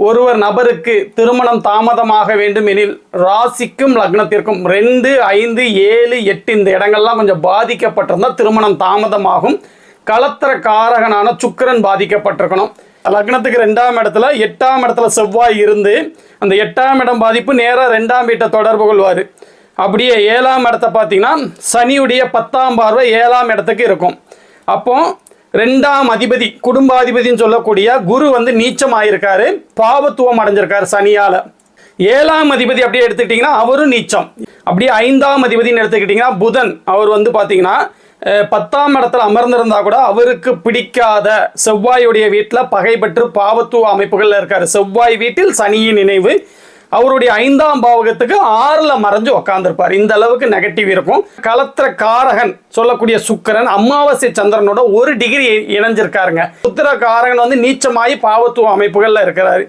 ஒருவர் நபருக்கு திருமணம் தாமதமாக வேண்டும் எனில் ராசிக்கும் லக்னத்திற்கும் 2, 5, 7, 8 இந்த இடங்கள்லாம் கொஞ்சம் பாதிக்கப்பட்டிருந்தால் திருமணம் தாமதமாகும். களத்திர காரகனான சுக்கிரன் பாதிக்கப்பட்டிருக்கணும். லக்னத்துக்கு 2ஆம் இடத்துல 8ஆம் இடத்துல செவ்வாய் இருந்து அந்த 8ஆம் இடம் பாதிப்பு நேராக 2ஆம் வீட்டை தொடர்பு கொள்வார். அப்படியே 7ஆம் இடத்தை பார்த்தீங்கன்னா சனியுடைய 10ஆம் பார்வை 7ஆம் இடத்துக்கு இருக்கும். அப்போ 2ஆம் அதிபதி குடும்பாதிபதினு சொல்லக்கூடிய குரு வந்து நீச்சமாயிருக்காரு, பாவத்துவம் அடைஞ்சிருக்காரு சனியால். 7ஆம் அதிபதி அப்படியே எடுத்துக்கிட்டிங்கன்னா அவரும் நீச்சம். அப்படியே 5ஆம் அதிபதினு எடுத்துக்கிட்டிங்கன்னா புதன், அவர் வந்து பார்த்தீங்கன்னா 10ஆம் இடத்துல அமர்ந்திருந்தா கூட அவருக்கு பிடிக்காத செவ்வாயுடைய வீட்டில் பகை பெற்று பாவத்துவ அமைப்புகளில் இருக்காரு. செவ்வாய் வீட்டில் சனியின் நினைவு, அவருடைய 5ஆம் பாவகத்துக்கு 6ல் மறைஞ்சு உக்காந்துருப்பார். இந்த அளவுக்கு நெகட்டிவ் இருக்கும். களத்திர காரகன் சொல்லக்கூடிய சுக்கிரன் அமாவாசை சந்திரனோட 1 டிகிரி இணைஞ்சிருக்காருங்க. உத்திர காரகன் வந்து நீச்சமாயி பாவத்துவ அமைப்புகளில் இருக்கிறாரு.